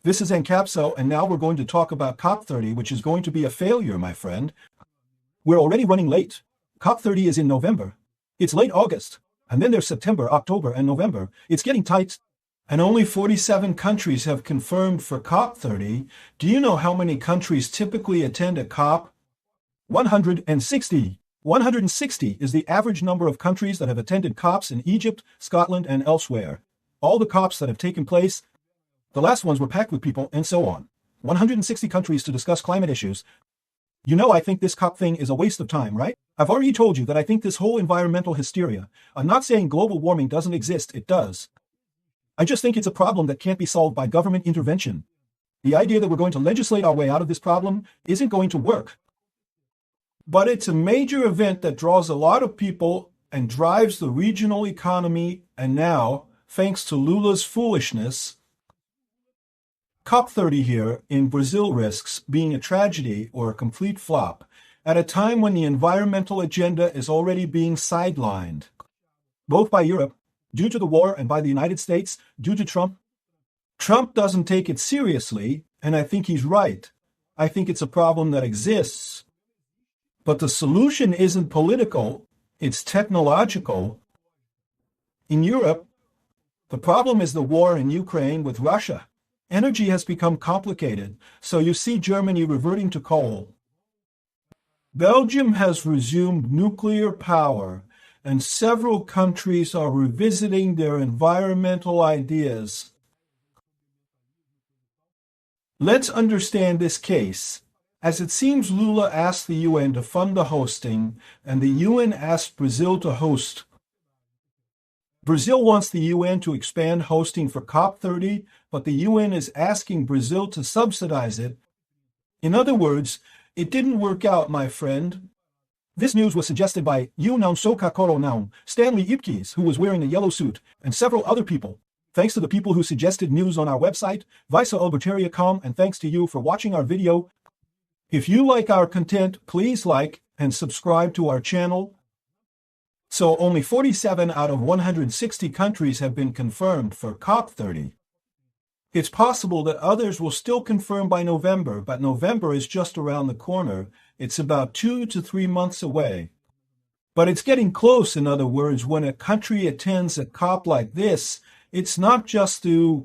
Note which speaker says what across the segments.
Speaker 1: This is ANCAP-SU, and now we're going to talk about COP30, which is going to be a failure, my friend. We're already running late. COP30 is in November. It's late August. And then there's September, October, and November. It's getting tight. And only 47 countries have confirmed for COP30. Do you know how many countries typically attend a COP? 160. 160 is the average number of countries that have attended COPs in Egypt, Scotland, and elsewhere. All the COPs that have taken place, the last ones were packed with people, and so on. 160 countries to discuss climate issues. You know, I think this COP thing is a waste of time, right? I've already told you that I think this whole environmental hysteria, I'm not saying global warming doesn't exist, it does. I just think it's a problem that can't be solved by government intervention. The idea that we're going to legislate our way out of this problem isn't going to work. But it's a major event that draws a lot of people and drives the regional economy, and now, thanks to Lula's foolishness, COP30 here in Brazil risks being a tragedy or a complete flop at a time when the environmental agenda is already being sidelined, both by Europe, due to the war, and by the United States, due to Trump. Trump doesn't take it seriously, and I think he's right. I think it's a problem that exists. But the solution isn't political, it's technological. In Europe, the problem is the war in Ukraine with Russia. Energy has become complicated, so you see Germany reverting to coal. Belgium has resumed nuclear power, and several countries are revisiting their environmental ideas. Let's understand this case. As it seems, Lula asked the UN to fund the hosting, and the UN asked Brazil to host. Brazil wants the UN to expand hosting for COP30, but the UN is asking Brazil to subsidize it. In other words, it didn't work out, my friend. This news was suggested by You Não Sou Cachorro Não, Stanley Ipkiss, who was wearing a yellow suit, and several other people. Thanks to the people who suggested news on our website, Libertarian.com, and thanks to you for watching our video. If you like our content, please like and subscribe to our channel. So only 47 out of 160 countries have been confirmed for COP30. It's possible that others will still confirm by November, but November is just around the corner. It's about 2 to 3 months away. But it's getting close. In other words, when a country attends a COP like this, it's not just a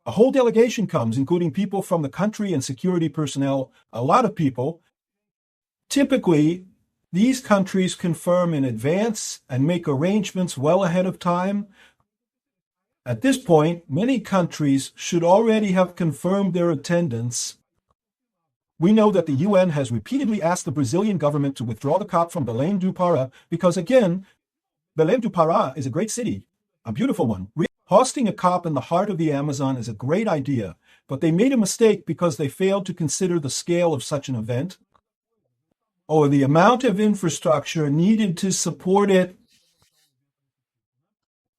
Speaker 1: whole delegation comes, including people from the country and security personnel, a lot of people. Typically, these countries confirm in advance and make arrangements well ahead of time. At this point, many countries should already have confirmed their attendance. We know that the UN has repeatedly asked the Brazilian government to withdraw the COP from Belém do Pará because, again, Belém do Pará is a great city, a beautiful one. Hosting a COP in the heart of the Amazon is a great idea, but they made a mistake because they failed to consider the scale of such an event or the amount of infrastructure needed to support it.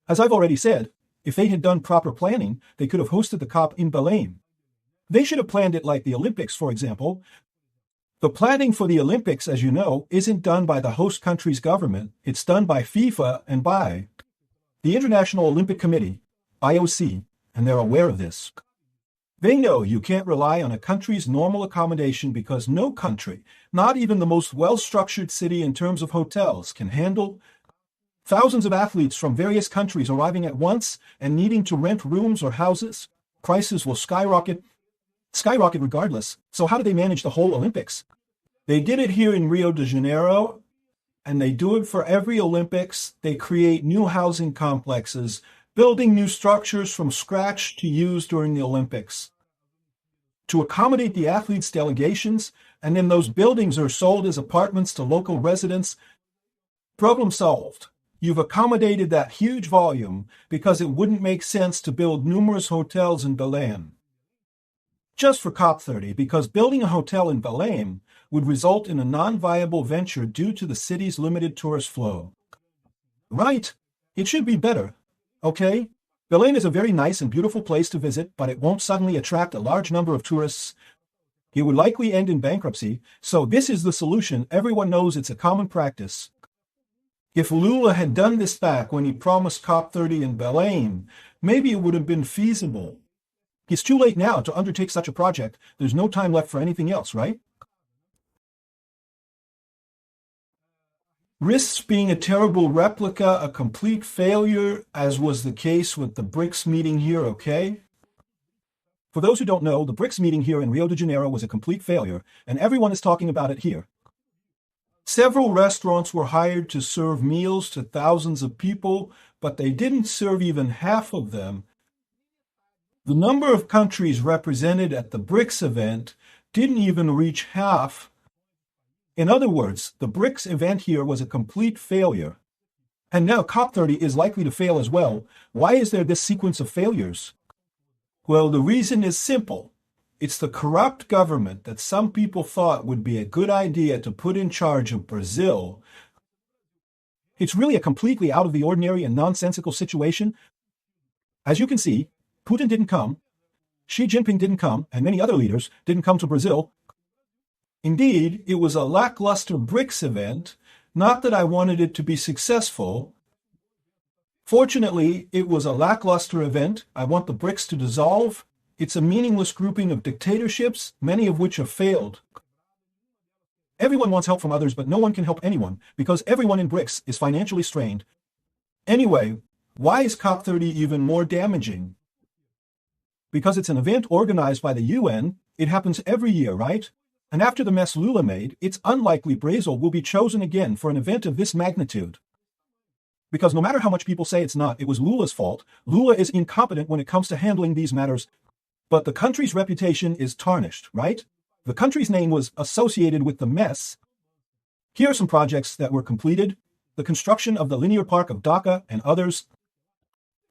Speaker 1: As I've already said, if they had done proper planning, they could have hosted the COP in Belém. They should have planned it like the Olympics, for example. The planning for the Olympics, as you know, isn't done by the host country's government. It's done by FIFA and by the International Olympic Committee, IOC, and they're aware of this. They know you can't rely on a country's normal accommodation because no country, not even the most well-structured city in terms of hotels, can handle thousands of athletes from various countries arriving at once and needing to rent rooms or houses. Prices will skyrocket regardless. So how do they manage the whole Olympics? They did it here in Rio de Janeiro, and they do it for every Olympics. They create new housing complexes, building new structures from scratch to use during the Olympics to accommodate the athletes' delegations, and then those buildings are sold as apartments to local residents. Problem solved. You've accommodated that huge volume because it wouldn't make sense to build numerous hotels in Belém just for COP30, because building a hotel in Belém would result in a non-viable venture due to the city's limited tourist flow. Right? It should be better. Okay? Belém is a very nice and beautiful place to visit, but it won't suddenly attract a large number of tourists. It would likely end in bankruptcy, so this is the solution. Everyone knows it's a common practice. If Lula had done this back when he promised COP30 in Belém, maybe it would have been feasible. It's too late now to undertake such a project. There's no time left for anything else, right? Risks being a terrible replica, a complete failure, as was the case with the BRICS meeting here, okay? For those who don't know, the BRICS meeting here in Rio de Janeiro was a complete failure, and everyone is talking about it here. Several restaurants were hired to serve meals to thousands of people, but they didn't serve even half of them. The number of countries represented at the BRICS event didn't even reach half. In other words, the BRICS event here was a complete failure. And now COP30 is likely to fail as well. Why is there this sequence of failures? Well, the reason is simple. It's the corrupt government that some people thought would be a good idea to put in charge of Brazil. It's really a completely out of the ordinary and nonsensical situation. As you can see, Putin didn't come, Xi Jinping didn't come, and many other leaders didn't come to Brazil. Indeed, it was a lackluster BRICS event, not that I wanted it to be successful. Fortunately, it was a lackluster event. I want the BRICS to dissolve. It's a meaningless grouping of dictatorships, many of which have failed. Everyone wants help from others, but no one can help anyone, because everyone in BRICS is financially strained. Anyway, why is COP30 even more damaging? Because it's an event organized by the UN. It happens every year, right? And after the mess Lula made, it's unlikely Brazil will be chosen again for an event of this magnitude. Because no matter how much people say it's not, it was Lula's fault. Lula is incompetent when it comes to handling these matters. But the country's reputation is tarnished, right? The country's name was associated with the mess. Here are some projects that were completed. The construction of the linear park of Dhaka and others.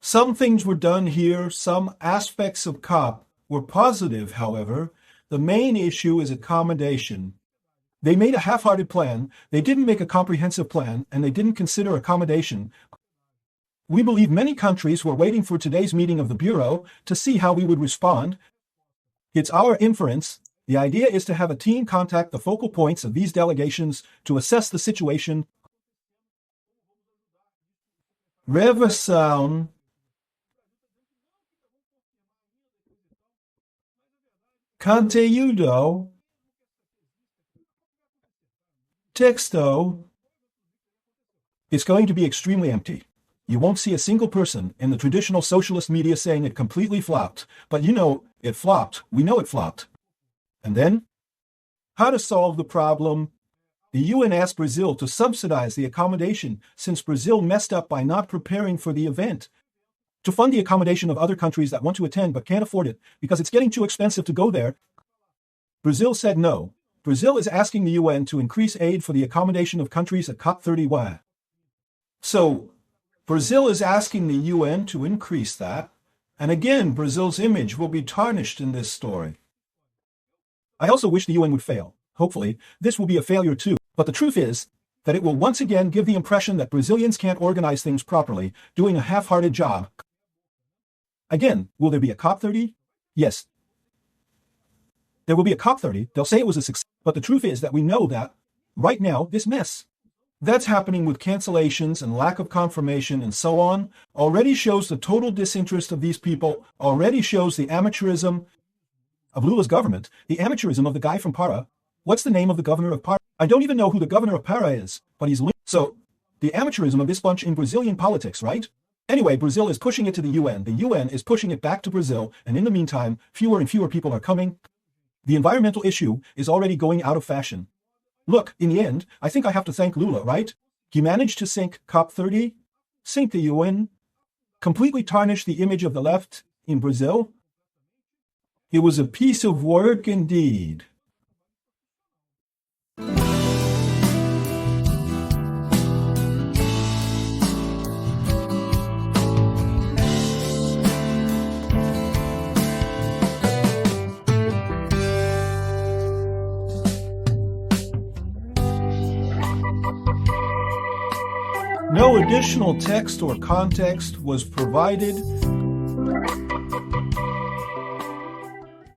Speaker 1: Some things were done here. Some aspects of COP were positive, however. The main issue is accommodation. They made a half-hearted plan, they didn't make a comprehensive plan, and they didn't consider accommodation. We believe many countries were waiting for today's meeting of the Bureau to see how we would respond. It's our inference. The idea is to have a team contact the focal points of these delegations to assess the situation. Revação. Conteúdo. Texto. It's going to be extremely empty. You won't see a single person in the traditional socialist media saying it completely flopped, but you know it flopped. We know it flopped. And then, how to solve the problem? The UN asked Brazil to subsidize the accommodation since Brazil messed up by not preparing for the event. To fund the accommodation of other countries that want to attend but can't afford it because it's getting too expensive to go there. Brazil said no. Brazil is asking the UN to increase aid for the accommodation of countries at COP30. So, Brazil is asking the UN to increase that, and again, Brazil's image will be tarnished in this story. I also wish the UN would fail. Hopefully, this will be a failure too. But the truth is that it will once again give the impression that Brazilians can't organize things properly, doing a half-hearted job. Again, will there be a COP30? Yes. There will be a COP30. They'll say it was a success. But the truth is that we know that, right now, this mess that's happening with cancellations and lack of confirmation and so on already shows the total disinterest of these people, already shows the amateurism of Lula's government, the amateurism of the guy from PARÁ. What's the name of the governor of PARÁ? I don't even know who the governor of PARÁ is, but he's linked. So, the amateurism of this bunch in Brazilian politics, right? Anyway, Brazil is pushing it to the UN is pushing it back to Brazil, and in the meantime, fewer and fewer people are coming. The environmental issue is already going out of fashion. Look, in the end, I think I have to thank Lula, right? He managed to sink COP30, sink the UN, completely tarnish the image of the left in Brazil. It was a piece of work indeed. No additional text or context was provided